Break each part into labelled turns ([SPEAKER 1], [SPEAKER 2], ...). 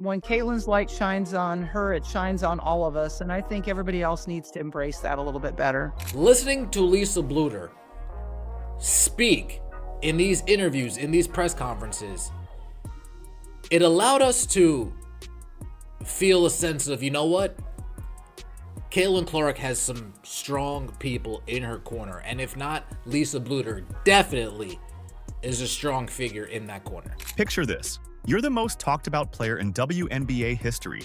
[SPEAKER 1] When Caitlin's light shines on her, it shines on all of us, and I think everybody else needs to embrace that a little bit better.
[SPEAKER 2] Listening to Lisa Bluder speak in these interviews, in these press conferences, it allowed us to feel a sense of, you know what? Caitlin Clark has some strong people in her corner, and if not, Lisa Bluder definitely is a strong figure in that corner.
[SPEAKER 3] Picture this. You're the most talked about player in WNBA history,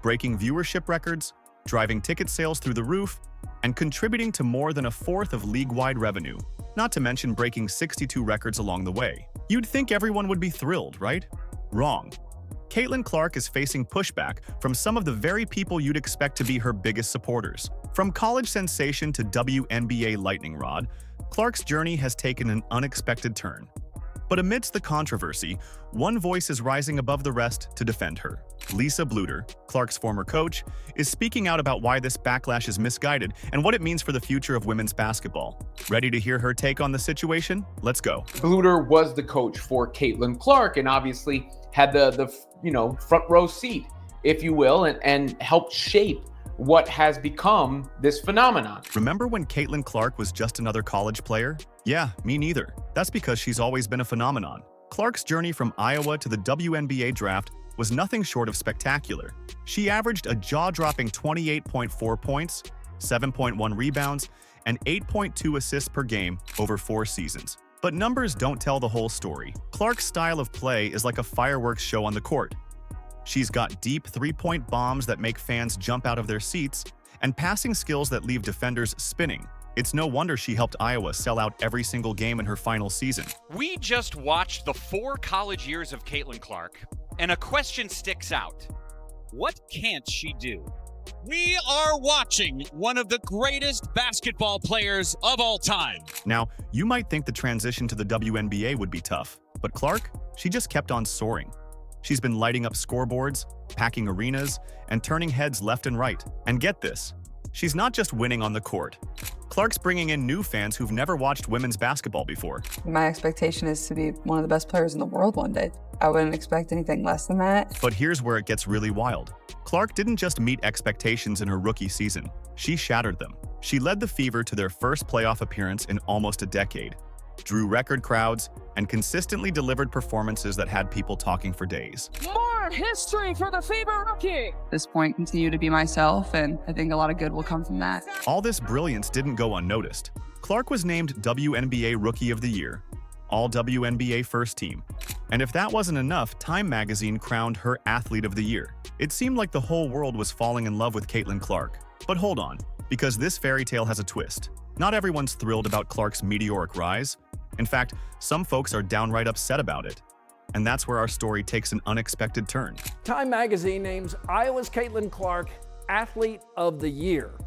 [SPEAKER 3] breaking viewership records, driving ticket sales through the roof, and contributing to more than a fourth of league-wide revenue, not to mention breaking 62 records along the way. You'd think everyone would be thrilled, right? Wrong. Caitlin Clark is facing pushback from some of the very people you'd expect to be her biggest supporters. From college sensation to WNBA lightning rod, Clark's journey has taken an unexpected turn. But amidst the controversy, one voice is rising above the rest to defend her. Lisa Bluder, Clark's former coach, is speaking out about why this backlash is misguided and what it means for the future of women's basketball. Ready to hear her take on the situation? Let's go.
[SPEAKER 4] Bluder was the coach for Caitlin Clark and obviously had the front row seat, if you will, and helped shape what has become this phenomenon.
[SPEAKER 3] Remember when Caitlin Clark was just another college player? Yeah, me neither. That's because she's always been a phenomenon. Clark's journey from Iowa to the WNBA draft was nothing short of spectacular. She averaged a jaw-dropping 28.4 points, 7.1 rebounds, and 8.2 assists per game over 4 seasons. But numbers don't tell the whole story. Clark's style of play is like a fireworks show on the court. She's got deep three-point bombs that make fans jump out of their seats, and passing skills that leave defenders spinning. It's no wonder she helped Iowa sell out every single game in her final season.
[SPEAKER 5] We just watched the 4 college years of Caitlin Clark, and a question sticks out. What can't she do? We are watching one of the greatest basketball players of all time.
[SPEAKER 3] Now, you might think the transition to the WNBA would be tough, but Clark, she just kept on soaring. She's been lighting up scoreboards, packing arenas, and turning heads left and right. And get this, she's not just winning on the court. Clark's bringing in new fans who've never watched women's basketball before.
[SPEAKER 6] My expectation is to be one of the best players in the world one day. I wouldn't expect anything less than that.
[SPEAKER 3] But here's where it gets really wild. Clark didn't just meet expectations in her rookie season. She shattered them. She led the Fever to their first playoff appearance in almost a decade, drew record crowds, and consistently delivered performances that had people talking for days.
[SPEAKER 7] More history for the Fever rookie!
[SPEAKER 6] At this point, continue to be myself, and I think a lot of good will come from that.
[SPEAKER 3] All this brilliance didn't go unnoticed. Clark was named WNBA Rookie of the Year, All WNBA First Team. And if that wasn't enough, Time magazine crowned her Athlete of the Year. It seemed like the whole world was falling in love with Caitlin Clark. But hold on, because this fairy tale has a twist. Not everyone's thrilled about Clark's meteoric rise. In fact, some folks are downright upset about it. And that's where our story takes an unexpected turn.
[SPEAKER 7] Time magazine names Iowa's Caitlin Clark Athlete of the Year.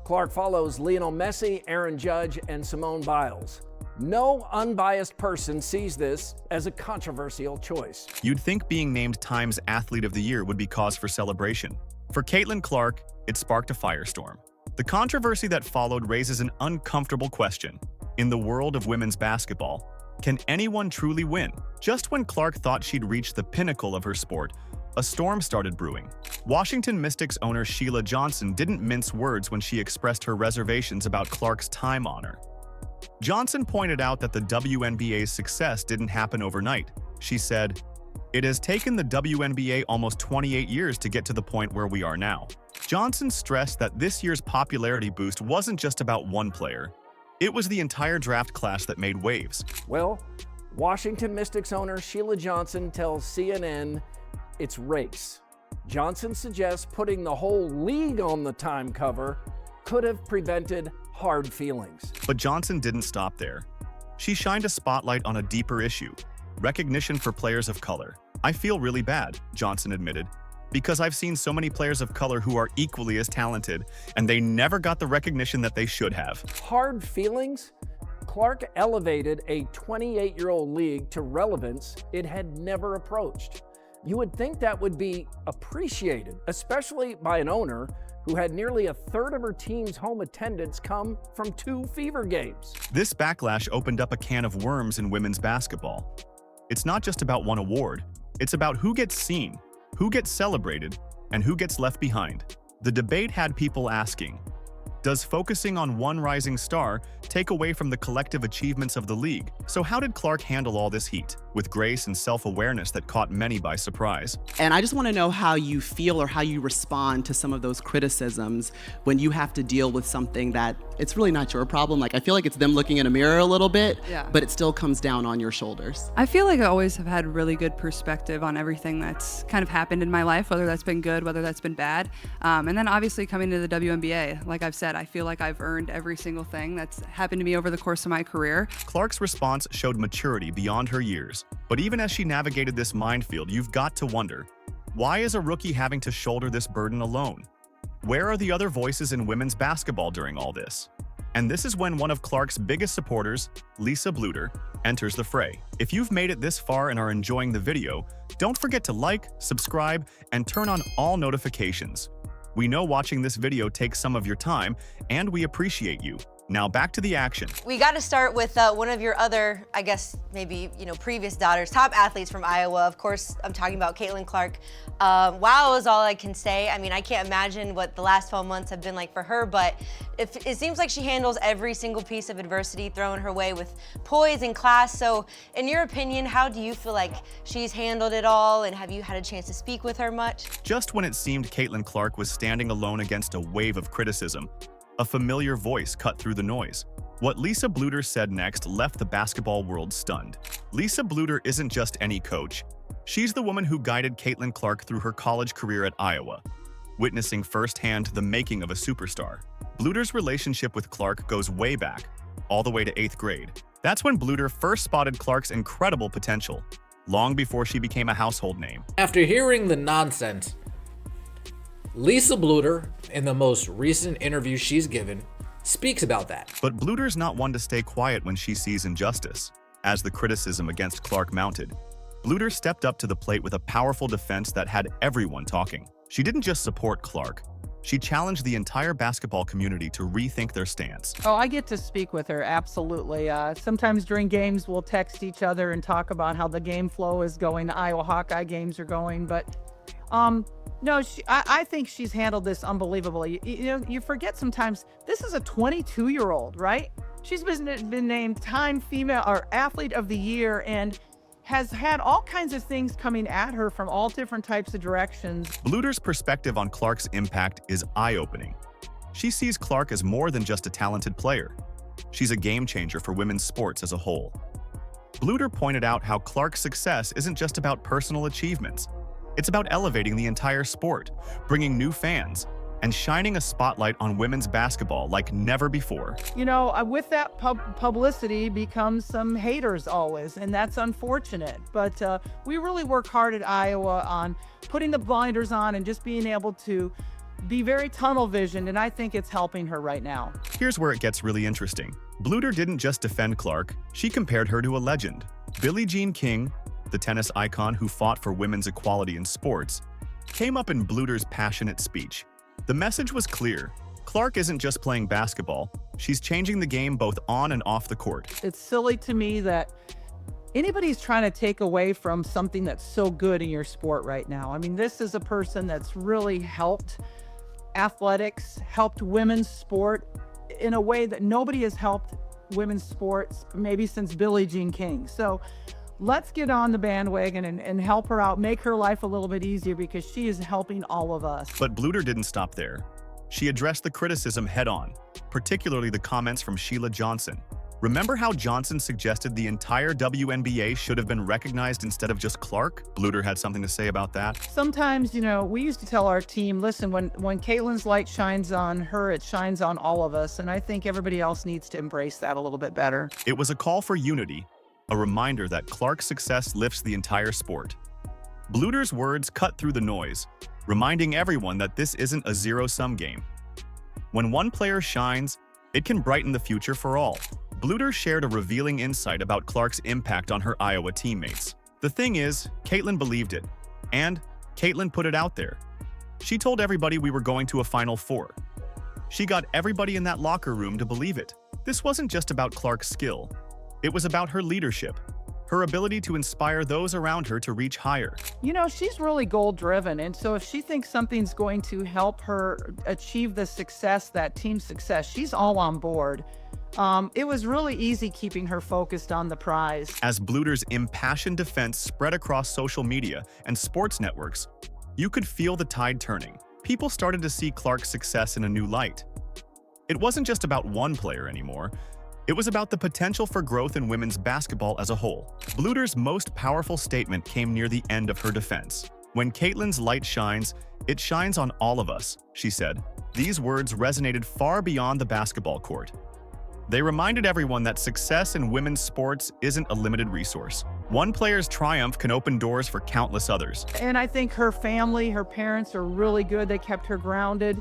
[SPEAKER 7] Clark follows Lionel Messi, Aaron Judge, and Simone Biles. No unbiased person sees this as a controversial choice.
[SPEAKER 3] You'd think being named Time's Athlete of the Year would be cause for celebration. For Caitlin Clark, it sparked a firestorm. The controversy that followed raises an uncomfortable question. In the world of women's basketball, can anyone truly win? Just when Clark thought she'd reached the pinnacle of her sport, a storm started brewing. Washington Mystics owner Sheila Johnson didn't mince words when she expressed her reservations about Clark's Time honor. Johnson pointed out that the WNBA's success didn't happen overnight. She said, "It has taken the WNBA almost 28 years to get to the point where we are now." Johnson stressed that this year's popularity boost wasn't just about one player. It was the entire draft class that made waves.
[SPEAKER 7] Well, Washington Mystics owner Sheila Johnson tells CNN it's race. Johnson suggests putting the whole league on the Time cover could have prevented hard feelings.
[SPEAKER 3] But Johnson didn't stop there. She shined a spotlight on a deeper issue: recognition for players of color. "I feel really bad," Johnson admitted, "because I've seen so many players of color who are equally as talented, and they never got the recognition that they should have."
[SPEAKER 7] Hard feelings? Clark elevated a 28-year-old league to relevance it had never approached. You would think that would be appreciated, especially by an owner who had nearly a third of her team's home attendance come from 2 Fever games.
[SPEAKER 3] This backlash opened up a can of worms in women's basketball. It's not just about one award, it's about who gets seen, Who gets celebrated and who gets left behind? The debate had people asking, does focusing on one rising star take away from the collective achievements of the league? So how did Clark handle all this heat? With grace and self-awareness that caught many by surprise.
[SPEAKER 8] And I just want to know how you feel or how you respond to some of those criticisms when you have to deal with something that it's really not your problem. Like, I feel like it's them looking in a mirror a little bit, but it still comes down on your shoulders.
[SPEAKER 6] I feel like I always have had really good perspective on everything that's kind of happened in my life, whether that's been good, whether that's been bad. And then obviously coming to the WNBA, like I've said, I feel like I've earned every single thing that's happened to me over the course of my career.
[SPEAKER 3] Clark's response showed maturity beyond her years. But even as she navigated this minefield, you've got to wonder, why is a rookie having to shoulder this burden alone? Where are the other voices in women's basketball during all this? And this is when one of Clark's biggest supporters, Lisa Bluder, enters the fray. If you've made it this far and are enjoying the video, don't forget to like, subscribe, and turn on all notifications. We know watching this video takes some of your time, and we appreciate you. Now back to the action.
[SPEAKER 9] We got to start with one of your other, I guess, maybe, previous daughters, top athletes from Iowa. Of course, I'm talking about Caitlin Clark. Wow is all I can say. I mean, I can't imagine what the last 12 months have been like for her, but it seems like she handles every single piece of adversity thrown her way with poise and class. So in your opinion, how do you feel like she's handled it all, and have you had a chance to speak with her much?
[SPEAKER 3] Just when it seemed Caitlin Clark was standing alone against a wave of criticism, a familiar voice cut through the noise. What Lisa Bluder said next left the basketball world stunned. Lisa Bluder isn't just any coach. She's the woman who guided Caitlin Clark through her college career at Iowa, witnessing firsthand the making of a superstar. Bluder's relationship with Clark goes way back, all the way to 8th grade. That's when Bluder first spotted Clark's incredible potential, long before she became a household name.
[SPEAKER 2] After hearing the nonsense, Lisa Bluder, in the most recent interview she's given, speaks about that.
[SPEAKER 3] But Bluder's not one to stay quiet when she sees injustice. As the criticism against Clark mounted, Bluder stepped up to the plate with a powerful defense that had everyone talking. She didn't just support Clark. She challenged the entire basketball community to rethink their stance.
[SPEAKER 1] Oh, I get to speak with her, absolutely. Sometimes during games, we'll text each other and talk about how the game flow is going, the Iowa Hawkeye games are going, but no, I think she's handled this unbelievably. You forget sometimes, this is a 22-year-old, right? She's been named Time Female or Athlete of the Year and has had all kinds of things coming at her from all different types of directions.
[SPEAKER 3] Bluder's perspective on Clark's impact is eye-opening. She sees Clark as more than just a talented player. She's a game changer for women's sports as a whole. Bluder pointed out how Clark's success isn't just about personal achievements. It's about elevating the entire sport, bringing new fans, and shining a spotlight on women's basketball like never before.
[SPEAKER 1] With that publicity becomes some haters always, and that's unfortunate. But we really work hard at Iowa on putting the blinders on and just being able to be very tunnel visioned, and I think it's helping her right now.
[SPEAKER 3] Here's where it gets really interesting. Bluder didn't just defend Clark, she compared her to a legend. Billie Jean King, the tennis icon who fought for women's equality in sports, came up in Bluder's passionate speech. The message was clear. Clark isn't just playing basketball, she's changing the game both on and off the court.
[SPEAKER 1] It's silly to me that anybody's trying to take away from something that's so good in your sport right now. I mean, this is a person that's really helped athletics, helped women's sport in a way that nobody has helped women's sports maybe since Billie Jean King. So let's get on the bandwagon and help her out, make her life a little bit easier, because she is helping all of us.
[SPEAKER 3] But Bluder didn't stop there. She addressed the criticism head-on, particularly the comments from Sheila Johnson. Remember how Johnson suggested the entire WNBA should have been recognized instead of just Clark? Bluder had something to say about that.
[SPEAKER 1] Sometimes, we used to tell our team, listen, when Caitlin's light shines on her, it shines on all of us, and I think everybody else needs to embrace that a little bit better.
[SPEAKER 3] It was a call for unity, a reminder that Clark's success lifts the entire sport. Bluder's words cut through the noise, reminding everyone that this isn't a zero-sum game. When one player shines, it can brighten the future for all. Bluder shared a revealing insight about Clark's impact on her Iowa teammates. The thing is, Caitlin believed it, and Caitlin put it out there. She told everybody we were going to a Final Four. She got everybody in that locker room to believe it. This wasn't just about Clark's skill. It was about her leadership, her ability to inspire those around her to reach higher.
[SPEAKER 1] You know, she's really goal-driven, and so if she thinks something's going to help her achieve the success, that team success, she's all on board. It was really easy keeping her focused on the prize.
[SPEAKER 3] As Bluder's impassioned defense spread across social media and sports networks, you could feel the tide turning. People started to see Clark's success in a new light. It wasn't just about one player anymore. It was about the potential for growth in women's basketball as a whole. Bluder's most powerful statement came near the end of her defense. "When Caitlin's light shines, it shines on all of us," she said. These words resonated far beyond the basketball court. They reminded everyone that success in women's sports isn't a limited resource. One player's triumph can open doors for countless others.
[SPEAKER 1] And I think her family, her parents are really good. They kept her grounded.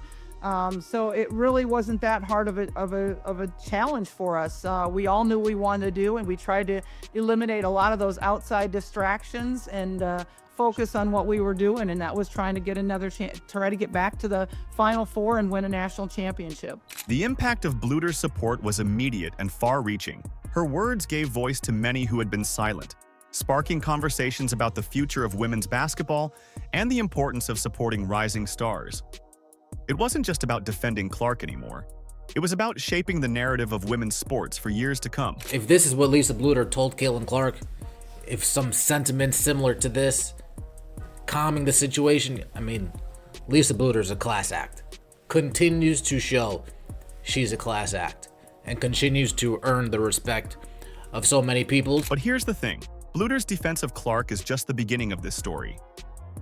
[SPEAKER 1] So it really wasn't that hard of a challenge for us. We all knew what we wanted to do, and we tried to eliminate a lot of those outside distractions and focus on what we were doing, and that was trying to get another chance, try to get back to the Final Four and win a national championship.
[SPEAKER 3] The impact of Bluder's support was immediate and far-reaching. Her words gave voice to many who had been silent, sparking conversations about the future of women's basketball and the importance of supporting rising stars. It wasn't just about defending Clark anymore. It was about shaping the narrative of women's sports for years to come.
[SPEAKER 2] If this is what Lisa Bluder told Caitlin Clark, if some sentiment similar to this, calming the situation, I mean, Lisa Bluder's a class act. Continues to show she's a class act and continues to earn the respect of so many people.
[SPEAKER 3] But here's the thing. Bluder's defense of Clark is just the beginning of this story.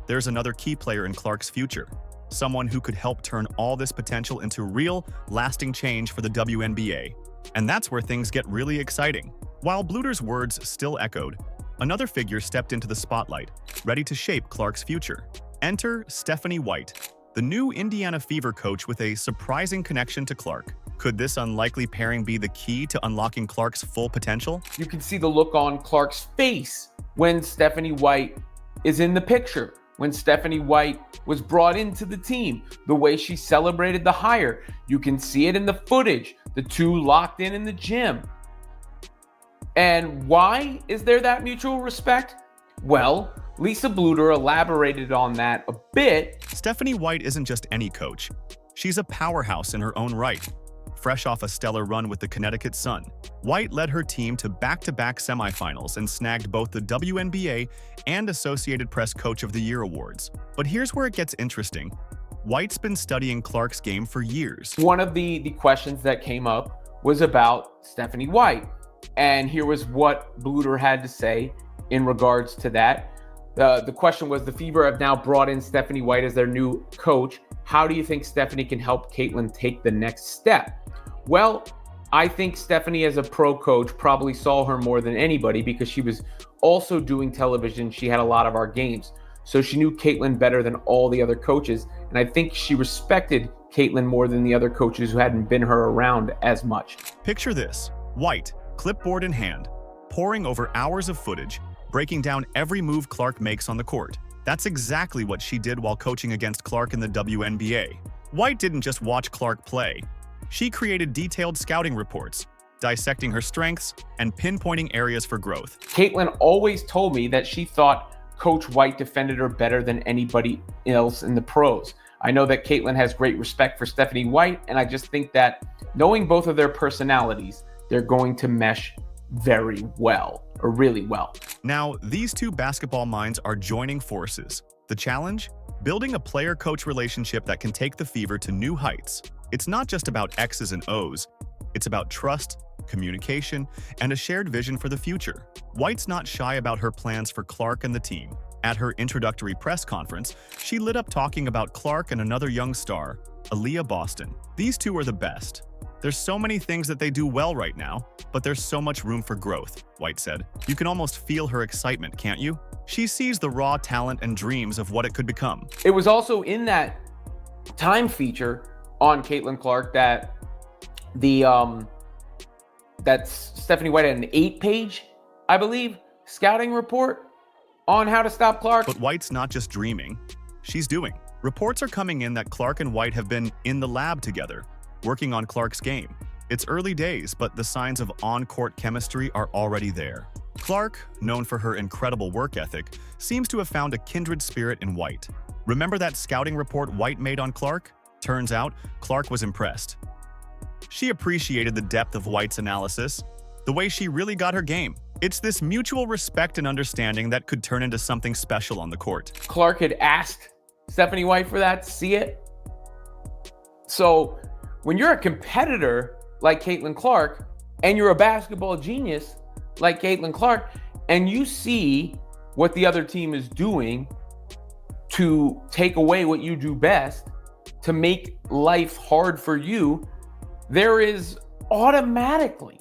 [SPEAKER 3] There's another key player in Clark's future. Someone who could help turn all this potential into real, lasting change for the WNBA. And that's where things get really exciting. While Bluder's words still echoed, another figure stepped into the spotlight, ready to shape Clark's future. Enter Stephanie White, the new Indiana Fever coach with a surprising connection to Clark. Could this unlikely pairing be the key to unlocking Clark's full potential?
[SPEAKER 4] You can see the look on Clark's face when Stephanie White is in the picture. When Stephanie White was brought into the team, the way she celebrated the hire, you can see it in the footage, the two locked in the gym. And why is there that mutual respect? Well, Lisa Bluder elaborated on that a bit.
[SPEAKER 3] Stephanie White isn't just any coach. She's a powerhouse in her own right. Fresh off a stellar run with the Connecticut Sun, White led her team to back-to-back semifinals and snagged both the WNBA and Associated Press Coach of the Year awards. But here's where it gets interesting. White's been studying Clark's game for years.
[SPEAKER 4] One of the questions that came up was about Stephanie White. And here was what Bluder had to say in regards to that. The question was, the Fever have now brought in Stephanie White as their new coach. How do you think Stephanie can help Caitlin take the next step? Well, I think Stephanie as a pro coach probably saw her more than anybody because she was also doing television. She had a lot of our games. So she knew Caitlin better than all the other coaches. And I think she respected Caitlin more than the other coaches who hadn't been her around as much.
[SPEAKER 3] Picture this. White, clipboard in hand, poring over hours of footage, breaking down every move Clark makes on the court. That's exactly what she did while coaching against Clark in the WNBA. White didn't just watch Clark play. She created detailed scouting reports, dissecting her strengths and pinpointing areas for growth.
[SPEAKER 4] Caitlin always told me that she thought Coach White defended her better than anybody else in the pros. I know that Caitlin has great respect for Stephanie White, and I just think that knowing both of their personalities, they're going to mesh very well, or really well.
[SPEAKER 3] Now, these two basketball minds are joining forces. The challenge? Building a player-coach relationship that can take the Fever to new heights. It's not just about X's and O's. It's about trust, communication, and a shared vision for the future. White's not shy about her plans for Clark and the team. At her introductory press conference, she lit up talking about Clark and another young star, Aaliyah Boston. These two are the best. There's so many things that they do well right now, but there's so much room for growth, White said. You can almost feel her excitement, can't you? She sees the raw talent and dreams of what it could become.
[SPEAKER 4] It was also in that time feature on Caitlin Clark that that Stephanie White had an 8-page, I believe, scouting report on how to stop Clark.
[SPEAKER 3] But White's not just dreaming, she's doing. Reports are coming in that Clark and White have been in the lab together, working on Clark's game. It's early days, but the signs of on-court chemistry are already there. Clark, known for her incredible work ethic, seems to have found a kindred spirit in White. Remember that scouting report White made on Clark? Turns out, Clark was impressed. She appreciated the depth of White's analysis, the way she really got her game. It's this mutual respect and understanding that could turn into something special on the court.
[SPEAKER 4] Clark had asked Stephanie White for that, see it? So when you're a competitor like Caitlin Clark, and you're a basketball genius like Caitlin Clark, and you see what the other team is doing to take away what you do best, to make life hard for you, there is automatically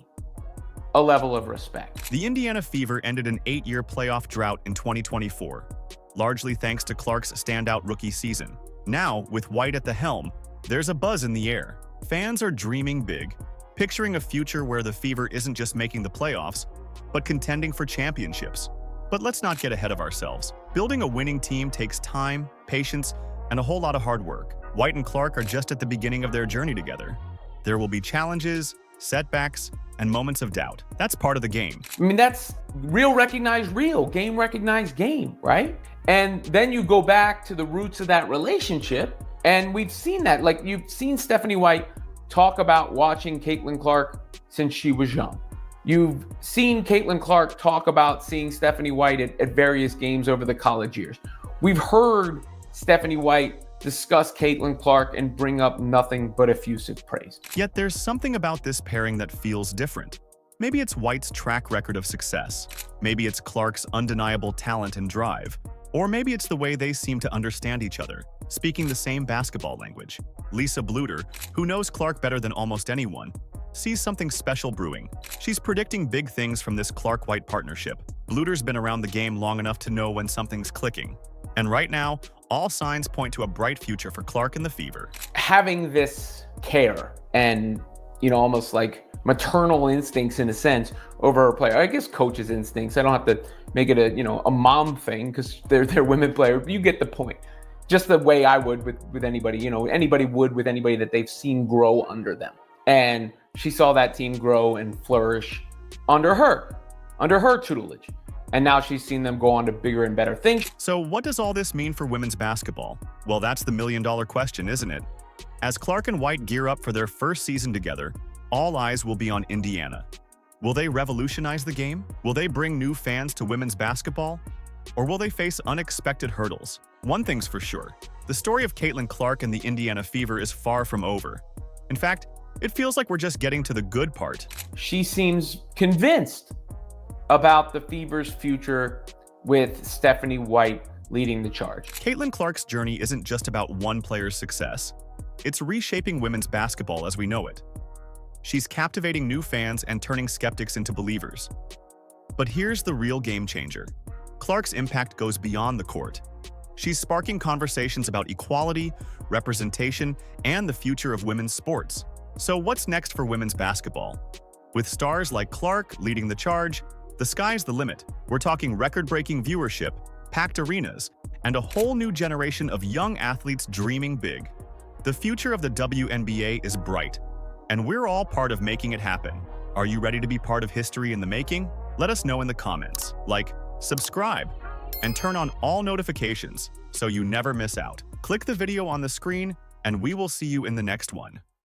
[SPEAKER 4] a level of respect.
[SPEAKER 3] The Indiana Fever ended an 8-year playoff drought in 2024, largely thanks to Clark's standout rookie season. Now, with White at the helm, there's a buzz in the air. Fans are dreaming big, picturing a future where the Fever isn't just making the playoffs, but contending for championships. But let's not get ahead of ourselves. Building a winning team takes time, patience, and a whole lot of hard work. White and Clark are just at the beginning of their journey together. There will be challenges, setbacks, and moments of doubt. That's part of the game.
[SPEAKER 4] I mean, that's real recognized real, game recognized game, right? And then you go back to the roots of that relationship, and we've seen that. Like, you've seen Stephanie White talk about watching Caitlin Clark since she was young. You've seen Caitlin Clark talk about seeing Stephanie White at various games over the college years. We've heard Stephanie White discuss Caitlin Clark and bring up nothing but effusive praise.
[SPEAKER 3] Yet there's something about this pairing that feels different. Maybe it's White's track record of success. Maybe it's Clark's undeniable talent and drive. Or maybe it's the way they seem to understand each other, speaking the same basketball language. Lisa Bluder, who knows Clark better than almost anyone, sees something special brewing. She's predicting big things from this Clark-White partnership. Bluder's been around the game long enough to know when something's clicking. And right now, all signs point to a bright future for Clark and the Fever. Having
[SPEAKER 4] this care and, almost like maternal instincts in a sense over a player. I guess coach's instincts. I don't have to make it a mom thing because they're women player. You get the point. Just the way I would with anybody, anybody would with anybody that they've seen grow under them. And she saw that team grow and flourish under her tutelage. And now she's seen them go on to bigger and better things.
[SPEAKER 3] So what does all this mean for women's basketball? Well, that's the million-dollar question, isn't it? As Clark and White gear up for their first season together, all eyes will be on Indiana. Will they revolutionize the game? Will they bring new fans to women's basketball? Or will they face unexpected hurdles? One thing's for sure, the story of Caitlin Clark and the Indiana Fever is far from over. In fact, it feels like we're just getting to the good part.
[SPEAKER 4] She seems convinced about the Fever's future with Stephanie White leading the charge.
[SPEAKER 3] Caitlin Clark's journey isn't just about one player's success. It's reshaping women's basketball as we know it. She's captivating new fans and turning skeptics into believers. But here's the real game changer. Clark's impact goes beyond the court. She's sparking conversations about equality, representation, and the future of women's sports. So what's next for women's basketball? With stars like Clark leading the charge, the sky's the limit. We're talking record-breaking viewership, packed arenas, and a whole new generation of young athletes dreaming big. The future of the WNBA is bright, and we're all part of making it happen. Are you ready to be part of history in the making? Let us know in the comments. Like, subscribe, and turn on all notifications so you never miss out. Click the video on the screen, and we will see you in the next one.